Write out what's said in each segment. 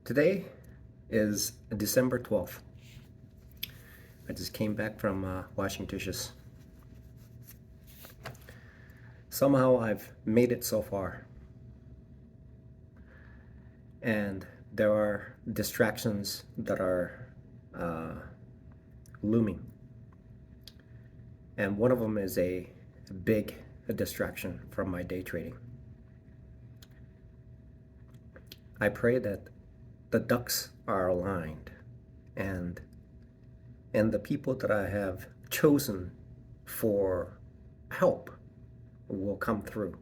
Today is December 12th. I just came back from washing dishes. Somehow I've made it so far. And there are distractions that are looming. And one of them is a big distraction from my day trading. I pray that the ducks are aligned and the people that I have chosen for help will come through.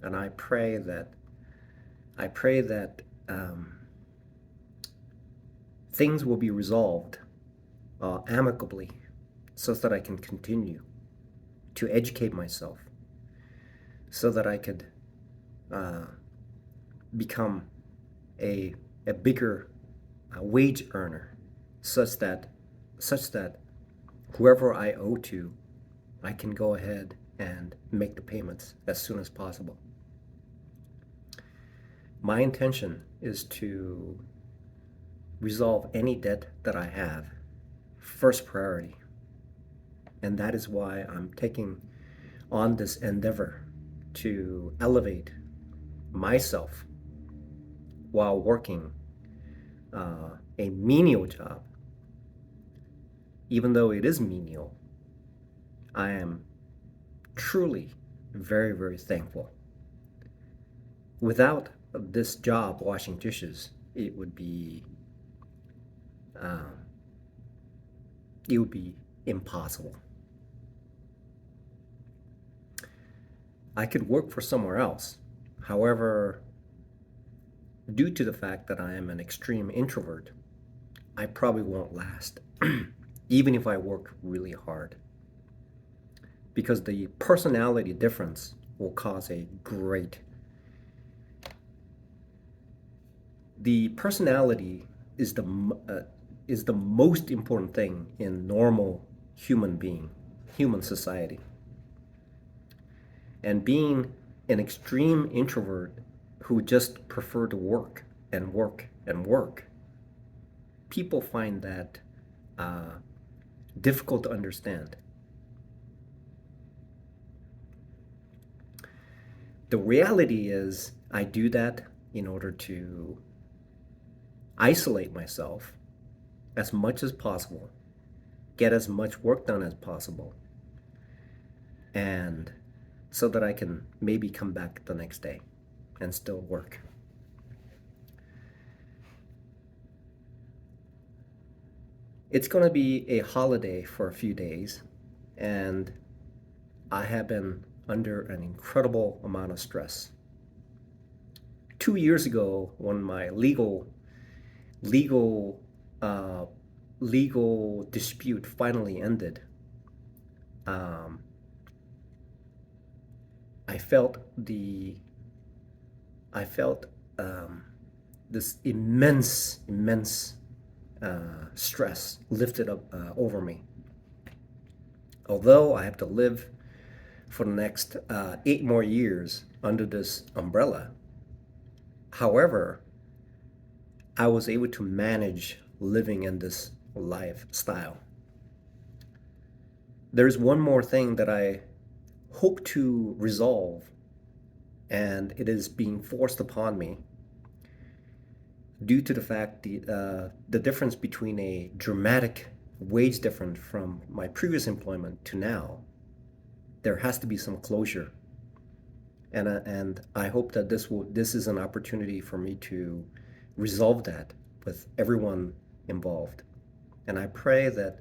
And I pray that things will be resolved amicably, so that I can continue to educate myself, so that I could become a bigger wage earner, such that whoever I owe to, I can go ahead and make the payments as soon as possible. My intention is to resolve any debt that I have first priority. And that is why I'm taking on this endeavor to elevate myself while working a menial job. Even though it is menial, I am truly very, very thankful. Without this job, washing dishes, it would be impossible. I could work for somewhere else. However, due to the fact that I am an extreme introvert, I probably won't last, even if I work really hard. Because the personality difference will cause a great... The personality is the most important thing in normal human society. And being an extreme introvert who just prefer to work and work and work, people find that difficult to understand. The reality is I do that in order to isolate myself as much as possible, get as much work done as possible, and so that I can maybe come back the next day and still work. It's going to be a holiday for a few days, and I have been under an incredible amount of stress. 2 years ago, when my legal dispute finally ended, I felt this immense stress lifted up over me. Although I have to live for the next 8 more years under this umbrella, however, I was able to manage living in this lifestyle. There's one more thing that I hope to resolve, and it is being forced upon me due to the fact the difference between a dramatic wage difference from my previous employment to now. There has to be some closure, and I hope that this is an opportunity for me to resolve that with everyone involved. And I pray that,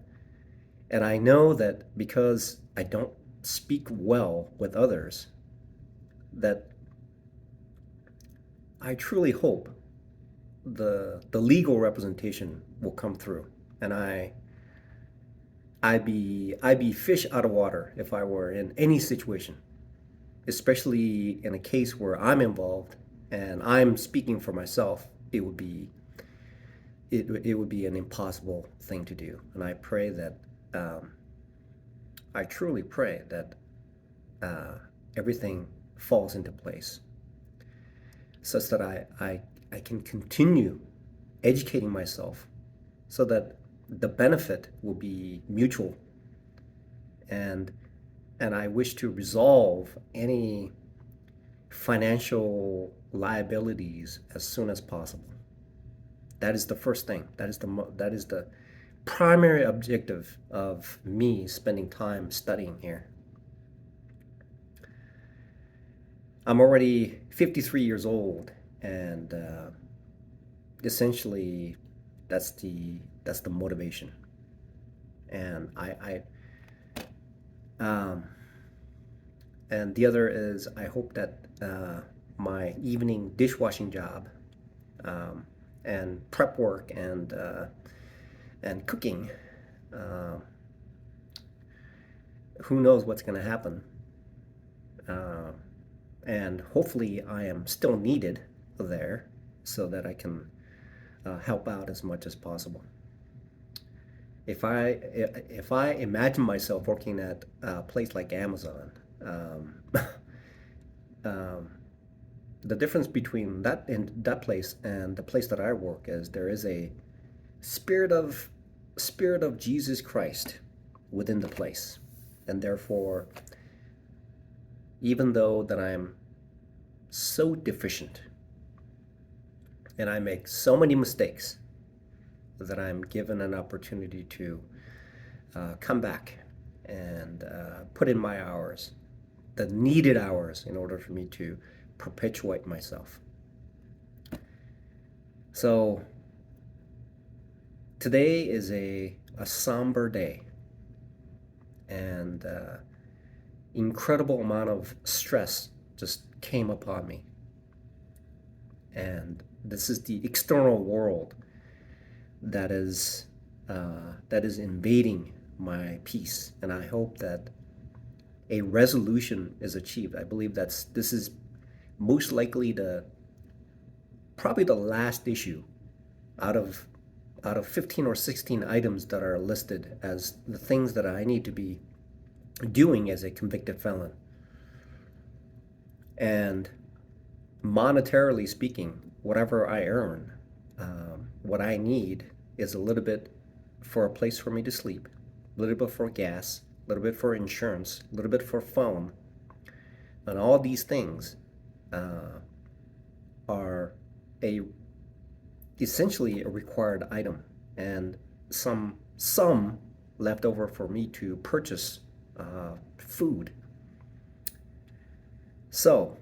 and I know that because I don't speak well with others, that I truly hope the legal representation will come through, and I'd be fish out of water if I were in any situation, especially in a case where I'm involved and I'm speaking for myself. It would be an impossible thing to do. And I pray that I truly pray that everything falls into place, such that I can continue educating myself so that the benefit will be mutual. And I wish to resolve any financial liabilities as soon as possible. That is the first thing. That is the primary objective of me spending time studying here. I'm already 53 years old, and essentially, that's the motivation. And um, and the other is I hope that my evening dishwashing job, um, and prep work and cooking, uh, who knows what's going to happen. Uh, and hopefully, I am still needed there so that I can help out as much as possible. If I imagine myself working at a place like Amazon, um, um, the difference between that place and the place that I work is there is a spirit of spirit of Jesus Christ within the place, and therefore, even though that I'm so deficient and I make so many mistakes, that I'm given an opportunity to come back and put in my hours, the needed hours, in order for me to perpetuate myself. So today is a somber day, and incredible amount of stress just came upon me. And this is the external world that is invading my peace, and I hope that a resolution is achieved. I believe this is most likely probably the last issue out of 15 or 16 items that are listed as the things that I need to be doing as a convicted felon. And monetarily speaking, whatever I earn, what I need is a little bit for a place for me to sleep, a little bit for gas, a little bit for insurance, a little bit for phone, and all these things are essentially a required item, and some left over for me to purchase food. So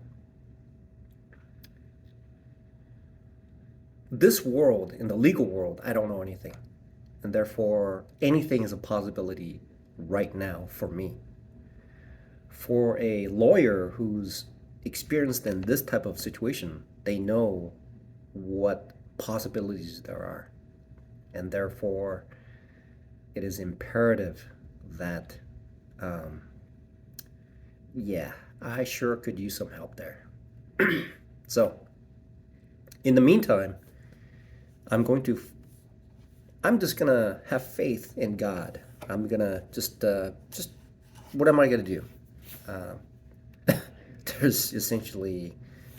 this world, in the legal world, I don't know anything. And therefore, anything is a possibility right now for me. For a lawyer who's experienced in this type of situation, they know what possibilities there are. And therefore, it is imperative that, yeah, I sure could use some help there. So, in the meantime, I'm just gonna have faith in God. I'm gonna just what am I gonna do? There's essentially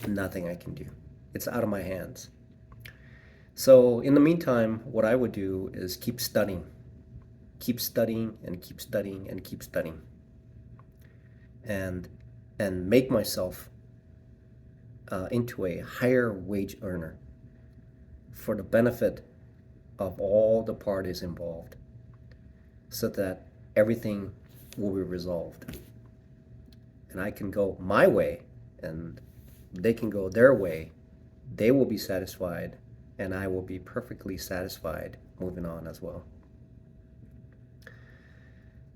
nothing I can do. It's out of my hands. So in the meantime, what I would do is keep studying and keep studying and keep studying, and make myself into a higher wage earner for the benefit of all the parties involved, so that everything will be resolved. And I can go my way, and they can go their way. They will be satisfied, and I will be perfectly satisfied moving on as well.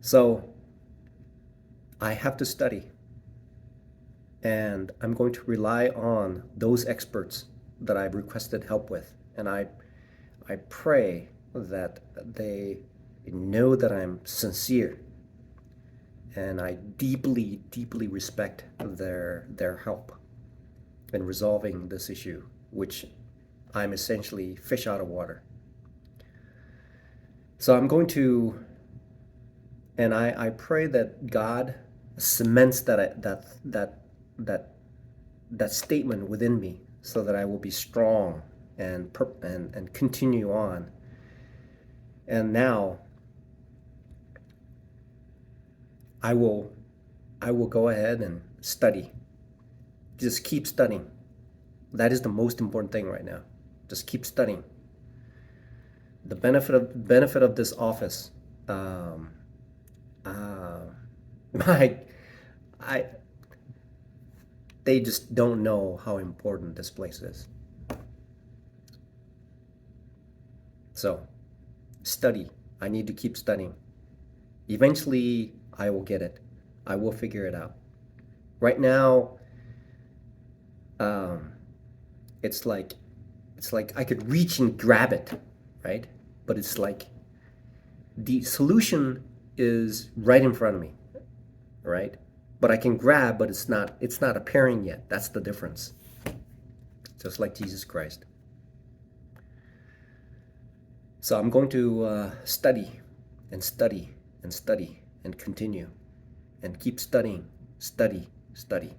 So I have to study, and I'm going to rely on those experts that I've requested help with. And I pray that they know that I'm sincere, and I deeply, deeply respect their help in resolving this issue, which I'm essentially fish out of water. So I'm going to, and I pray that God cements that statement within me, so that I will be strong and continue on. And now I will go ahead and study. Just keep studying. That is the most important thing right now. Just keep studying. The benefit of this office, um, uh, my, I they just don't know how important this place is. So, study. I need to keep studying. Eventually, I will get it. I will figure it out. Right now, um, it's like I could reach and grab it, right? But it's like the solution is right in front of me, right? But I can grab, but it's not appearing yet. That's the difference. Just like Jesus Christ. So I'm going to study and study and study and continue and keep studying, study, study.